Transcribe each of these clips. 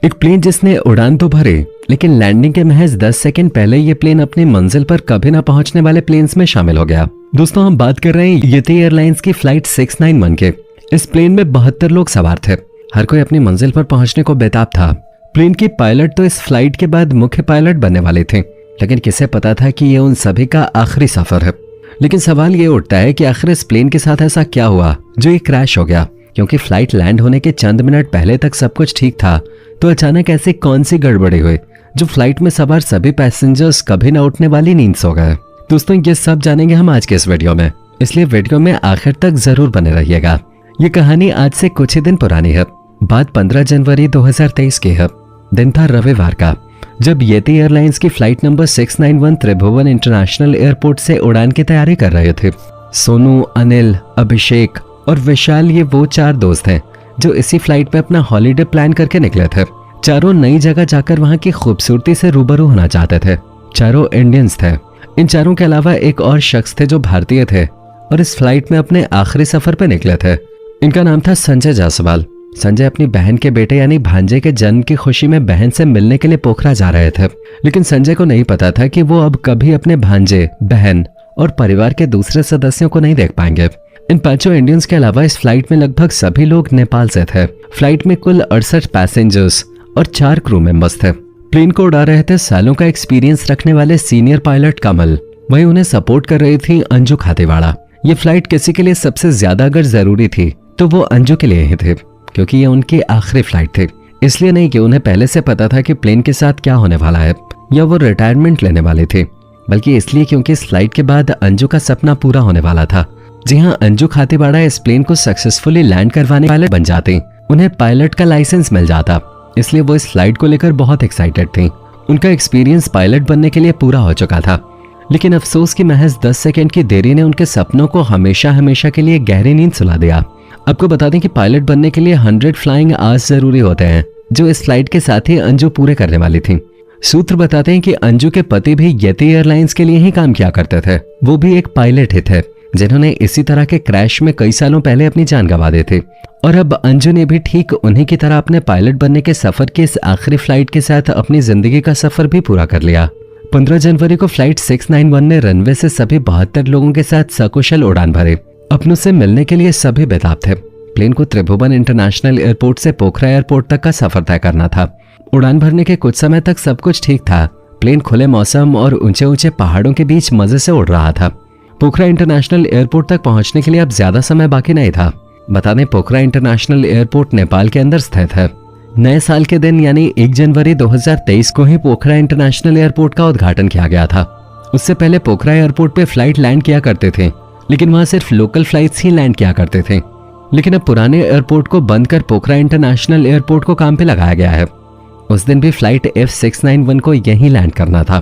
एक प्लेन जिसने उड़ान तो भरे लेकिन लैंडिंग के महज 10 सेकंड पहले ये प्लेन अपनी मंजिल पर कभी ना पहुंचने वाले प्लेन्स में शामिल हो गया। दोस्तों, हम बात कर रहे हैं येती एयरलाइंस की फ्लाइट 691 के। इस प्लेन में 72 लोग सवार थे। हर कोई अपनी मंजिल पर पहुंचने को बेताब था। प्लेन की पायलट तो इस फ्लाइट के बाद मुख्य पायलट बनने वाले थे, लेकिन किसे पता था कि ये उन सभी का आखिरी सफर है। लेकिन सवाल ये उठता है कि आखिर इस प्लेन के साथ ऐसा क्या हुआ जो ये क्रैश हो गया? क्योंकि फ्लाइट लैंड होने के चंद मिनट पहले तक सब कुछ ठीक था, तो अचानक ऐसी कौन सी गड़बड़ी हुई जो फ्लाइट में सवार सभी पैसेंजर्स कभी न उठने वाली नींद सो गए? दोस्तों, ये सब जानेंगे हम आज के इस वीडियो में, इसलिए वीडियो में आखिर तक जरूर बने रहिएगा। ये कहानी आज से कुछ ही दिन पुरानी है। बात 15 जनवरी 2023 की है। दिन था रविवार का, जब येती एयरलाइंस की फ्लाइट नंबर 691 त्रिभुवन इंटरनेशनल एयरपोर्ट से उड़ान की तैयारी कर रहे थे। सोनू, अनिल, अभिषेक और विशाल ये वो 4 दोस्त हैं जो इसी फ्लाइट में अपना हॉलीडे प्लान करके निकले थे। चारों नई जगह जाकर वहां की खूबसूरती से रूबरू होना चाहते थे। चारों इंडियंस थे। इन चारों के अलावा एक और शख्स थे जो भारतीय थे और इस फ्लाइट में अपने आखिरी सफर पे निकले थे। इनका नाम था संजय जायसवाल। संजय अपनी बहन के बेटे यानी भांजे के जन्म की खुशी में बहन से मिलने के लिए पोखरा जा रहे थे, लेकिन संजय को नहीं पता था कि वो अब कभी अपने भांजे, बहन और परिवार के दूसरे सदस्यों को नहीं देख पाएंगे। इन 5 इंडियंस के अलावा इस फ्लाइट में लगभग सभी लोग नेपाल से थे। फ्लाइट में कुल 68 पैसेंजर्स और 4 क्रू मेंबर्स थे। प्लेन को उड़ा रहे थे सालों का एक्सपीरियंस रखने वाले सीनियर पायलट कमल। वहीं उन्हें सपोर्ट कर रही थी अंजू खातेवाड़ा। ये फ्लाइट किसी के लिए सबसे ज्यादा अगर जरूरी थी तो वो अंजू के लिए ही थे, क्योंकि ये उनकी आखिरी फ्लाइट थी। इसलिए नहीं कि उन्हें पहले से पता था कि प्लेन के साथ क्या होने वाला है या वो रिटायरमेंट लेने वाले थे, बल्कि इसलिए क्योंकि इस फ्लाइट के बाद अंजू का सपना पूरा होने वाला था। जी हाँ, अंजू खातेवाड़ा इस प्लेन को सक्सेसफुली लैंड करवाने वाले बन जाते, उन्हें पायलट का लाइसेंस मिल जाता। इसलिए वो इस फ्लाइट को लेकर बहुत एक्साइटेड थी। उनका एक्सपीरियंस पायलट बनने के लिए पूरा हो चुका था, लेकिन अफसोस कि महज 10 सेकंड की देरी ने उनके सपनों को हमेशा हमेशा के लिए गहरी नींद सुला दिया। आपको बता दें कि पायलट बनने के लिए 100 फ्लाइंग आवर्स जरूरी होते हैं, जो इस फ्लाइट के साथ ही अंजू पूरे करने वाली थी। सूत्र बताते हैं कि अंजू के पति भी येती एयरलाइंस के लिए ही काम किया करते थे। वो भी एक पायलट ही थे जिन्होंने इसी तरह के क्रैश में कई सालों पहले अपनी जान गंवा दी थी। और अब अंजू ने भी ठीक उन्हीं की तरह अपने पायलट बनने के सफर की इस आखिरी फ्लाइट के साथ अपनी जिंदगी का सफर भी पूरा कर लिया। 15 जनवरी को फ्लाइट 691 ने रनवे से सभी 72 लोगों के साथ सकुशल उड़ान भरे। अपनों से मिलने के लिए सभी बेताब थे। प्लेन को त्रिभुवन इंटरनेशनल एयरपोर्ट से पोखरा एयरपोर्ट तक का सफर तय करना था। उड़ान भरने के कुछ समय तक सब कुछ ठीक था। प्लेन खुले मौसम और ऊंचे ऊंचे पहाड़ों के बीच मजे से उड़ रहा था। पोखरा इंटरनेशनल एयरपोर्ट तक पहुंचने के लिए अब ज्यादा समय बाकी नहीं था। बता दें, पोखरा इंटरनेशनल एयरपोर्ट नेपाल के अंदर स्थित है। नए साल के दिन यानी 1 जनवरी 2023 को ही पोखरा इंटरनेशनल एयरपोर्ट का उद्घाटन किया गया था। उससे पहले पोखरा एयरपोर्ट पे फ्लाइट लैंड किया करते थे, लेकिन वहां सिर्फ लोकल फ्लाइट्स ही लैंड किया करते थे। लेकिन अब पुराने एयरपोर्ट को बंद कर पोखरा इंटरनेशनल एयरपोर्ट को काम पे लगाया गया है। उस दिन भी फ्लाइट F691 को यहीं लैंड करना था।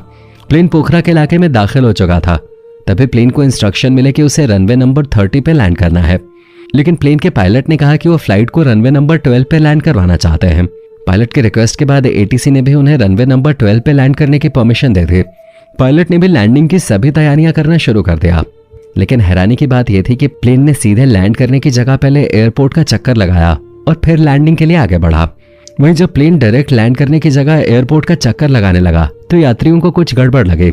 प्लेन पोखरा के इलाके में दाखिल हो चुका था। तभी प्लेन को इंस्ट्रक्शन मिले कि उसे रनवे नंबर 30 पे लैंड करना है, लेकिन प्लेन के पायलट ने कहा कि वो फ्लाइट को रनवे नंबर 12 पे लैंड करवाना चाहते हैं। पायलट के रिक्वेस्ट के बाद ATC ने भी उन्हें रनवे नंबर 12 पे लैंड करने की परमिशन दे दी। पायलट ने भी लैंडिंग की सभी तैयारियां करना शुरू कर दिया। लेकिन हैरानी की बात यह थी कि प्लेन ने सीधे लैंड करने की जगह पहले एयरपोर्ट का चक्कर लगाया और फिर लैंडिंग के लिए आगे बढ़ा। वहीं जब प्लेन डायरेक्ट लैंड करने की जगह एयरपोर्ट का चक्कर लगाने लगा तो यात्रियों को कुछ गड़बड़ लगी।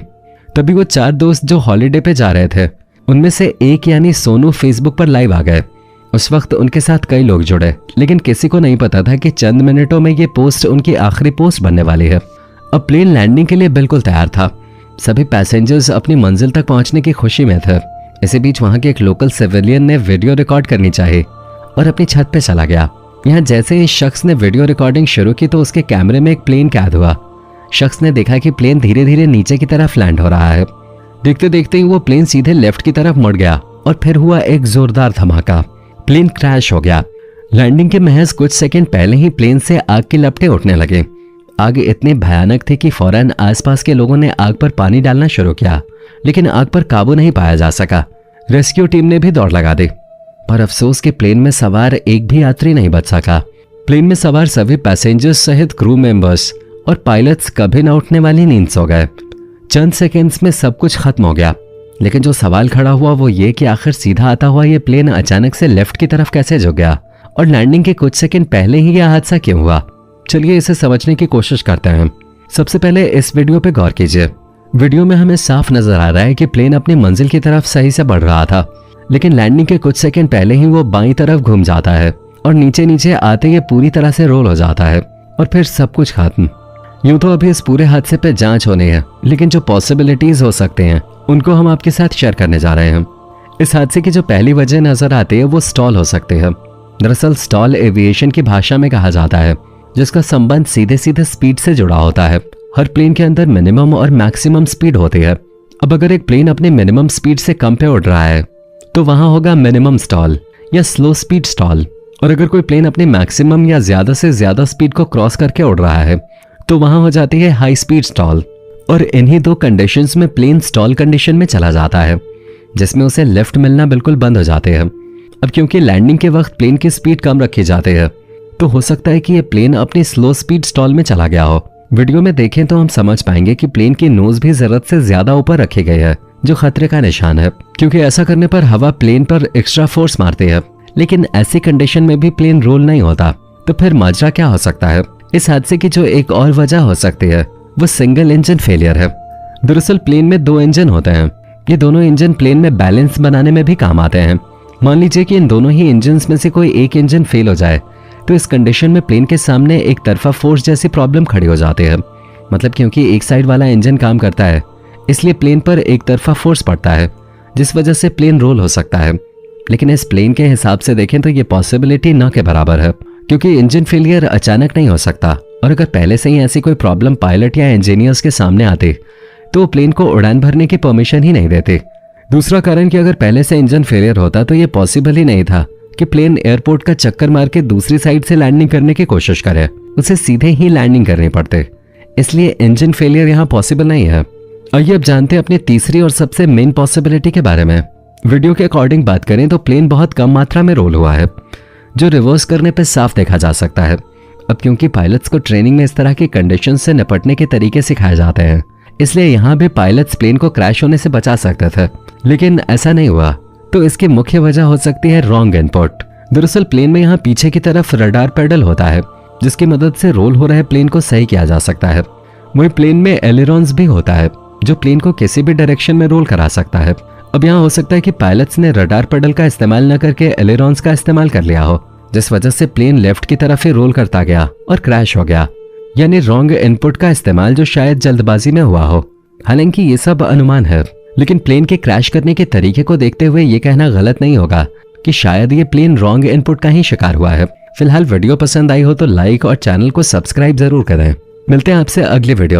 तभी वो 4 दोस्त जो हॉलीडे पे जा रहे थे, उनमें से एक यानी सोनू फेसबुक पर लाइव आ गए। उस वक्त उनके साथ कई लोग जुड़े, लेकिन किसी को नहीं पता था कि चंद मिनटों में ये पोस्ट उनकी आखिरी पोस्ट बनने वाली है। अब प्लेन लैंडिंग के लिए बिल्कुल तैयार था। सभी पैसेंजर्स अपनी मंजिल तक पहुंचने की खुशी में थे। इसी बीच वहां के एक लोकल सिविलियन ने वीडियो रिकॉर्ड करनी चाहिए और अपनी छत पे चला गया। यहाँ जैसे ही शख्स ने वीडियो रिकॉर्डिंग शुरू की तो उसके कैमरे में एक प्लेन कैद हुआ। शख्स ने देखा कि प्लेन धीरे धीरे नीचे की तरफ लैंड हो रहा है। देखते देखते ही वो प्लेन सीधे लेफ्ट की तरफ मुड़ गया और फिर हुआ एक जोरदार धमाका। प्लेन क्रैश हो गया। लैंडिंग के महज कुछ सेकंड पहले ही प्लेन से आग की लपटें उठने लगे। आग इतनी भयानक थी कि फौरन आसपास के लोगों ने आग पर पानी डालना शुरू किया, लेकिन आग पर काबू नहीं पाया जा सका। रेस्क्यू टीम ने भी दौड़ लगा दी, पर अफसोस कि प्लेन में सवार एक भी यात्री नहीं बच सका। प्लेन में सवार सभी पैसेंजर्स सहित क्रू मेंबर्स और पायलट्स कभी न उठने वाली नींद सो गए। चंद सेकेंड्स में सब कुछ खत्म हो गया। लेकिन जो सवाल खड़ा हुआ वो ये कि आखिर सीधा आता हुआ ये प्लेन अचानक से लेफ्ट की तरफ कैसे झुक गया और लैंडिंग के कुछ सेकंड पहले ही यह हादसा क्यों हुआ? चलिए इसे समझने की कोशिश करते हैं। सबसे पहले इस वीडियो पे गौर कीजिए। वीडियो में हमें साफ नजर आ रहा है कि प्लेन अपनी मंजिल की तरफ सही से बढ़ रहा था, लेकिन लैंडिंग के कुछ सेकंड पहले ही वो बाईं तरफ घूम जाता है और नीचे नीचे आते ही पूरी तरह से रोल हो जाता है और फिर सब कुछ खत्म। यूं तो अभी इस पूरे हादसे पे जांच होनी है, लेकिन जो पॉसिबिलिटीज हो सकते हैं उनको हम आपके साथ शेयर करने जा रहे हैं। इस हादसे की जो पहली वजह नजर आती है वो स्टॉल हो सकते हैं। दरअसल स्टॉल एविएशन की भाषा में कहा जाता है, जिसका संबंध सीधे सीधे स्पीड से जुड़ा होता है। हर प्लेन के अंदर मिनिमम और मैक्सिमम स्पीड होती है। अब अगर एक प्लेन अपने मिनिमम स्पीड से कम पे उड़ रहा है तो वहां होगा मिनिमम स्टॉल या स्लो स्पीड स्टॉल, और अगर कोई प्लेन अपने मैक्सिमम या ज्यादा से ज्यादा स्पीड को क्रॉस करके उड़ रहा है तो वहां हो जाती है हाई स्पीड स्टॉल। और इन्हीं दो कंडीशंस में प्लेन स्टॉल कंडीशन में चला जाता है, जिसमें उसे लिफ्ट मिलना बिल्कुल बंद हो जाते हैं। अब क्योंकि लैंडिंग के वक्त प्लेन की स्पीड कम रखी जाती है, तो हो सकता है कि ये प्लेन अपनी स्लो स्पीड स्टॉल में चला गया हो। वीडियो में देखें तो हम समझ पाएंगे कि प्लेन की नोज भी जरूरत से ज्यादा ऊपर रखी गई है, जो खतरे का निशान है, क्योंकि ऐसा करने पर हवा प्लेन पर एक्स्ट्रा फोर्स मारती है। लेकिन ऐसी कंडीशन में भी प्लेन रोल नहीं होता, तो फिर माजरा क्या हो सकता है? इस हादसे की जो एक और वजह हो सकती है वो सिंगल इंजन फेलियर है। दरअसल प्लेन में 2 इंजन होते हैं। ये दोनों इंजन प्लेन में बैलेंस बनाने में भी काम आते हैं। मान लीजिए कि इन दोनों ही इंजन में से कोई एक इंजन फेल हो जाए, तो इस कंडीशन में प्लेन के सामने एक तरफा फोर्स जैसी प्रॉब्लम खड़ी हो जाती है। मतलब क्योंकि एक साइड वाला इंजन काम करता है, इसलिए प्लेन पर एक तरफा फोर्स पड़ता है, जिस वजह से प्लेन रोल हो सकता है। लेकिन इस प्लेन के हिसाब से देखें तो ये पॉसिबिलिटी न के बराबर है, क्योंकि इंजन फेलियर अचानक नहीं हो सकता, और अगर पहले से ही ऐसी कोई प्रॉब्लम पायलट या इंजीनियर्स के सामने आती तो वो प्लेन को उड़ान भरने की परमिशन ही नहीं देते। दूसरा कारण कि अगर पहले से इंजन फेलियर होता तो ये पॉसिबल ही नहीं था कि प्लेन एयरपोर्ट का चक्कर मार के दूसरी साइड से लैंडिंग करने की कोशिश करे, उसे सीधे ही लैंडिंग करनी पड़ते। इसलिए इंजन फेलियर यहाँ पॉसिबल नहीं है। आइए अब जानते हैं अपनी तीसरी और सबसे मेन पॉसिबिलिटी के बारे में। वीडियो के अकॉर्डिंग बात करें तो प्लेन बहुत कम मात्रा में रोल हुआ है, जो रिवर्स करने पे साफ देखा जा सकता है। अब क्योंकि पायलट्स को ट्रेनिंग में इस तरह की कंडीशन से निपटने के तरीके सिखाए जाते हैं, इसलिए यहाँ भी पायलट्स प्लेन को क्रैश होने से बचा सकते थे, लेकिन ऐसा नहीं हुआ। तो इसकी मुख्य वजह हो सकती है रॉन्ग इनपुट। दरअसल प्लेन में यहाँ पीछे की तरफ रडार पेडल होता है, जिसकी मदद से रोल हो रहे प्लेन को सही किया जा सकता है। वही प्लेन में एलेरॉन्स भी होता है, जो प्लेन को किसी भी डायरेक्शन में रोल करा सकता है। अब यहाँ हो सकता है कि पायलट्स ने रडार पेडल का इस्तेमाल न करके एलेरॉन्स का इस्तेमाल कर लिया हो, जिस वजह से प्लेन लेफ्ट की तरफ ही रोल करता गया और क्रैश हो गया। यानी रॉन्ग इनपुट का इस्तेमाल जो शायद जल्दबाजी में हुआ हो। हालांकि ये सब अनुमान है, लेकिन प्लेन के क्रैश करने के तरीके को देखते हुए ये कहना गलत नहीं होगा कि शायद ये प्लेन रॉन्ग इनपुट का ही शिकार हुआ है। फिलहाल वीडियो पसंद आई हो तो लाइक और चैनल को सब्सक्राइब जरूर करें। मिलते हैं आपसे अगले वीडियो में।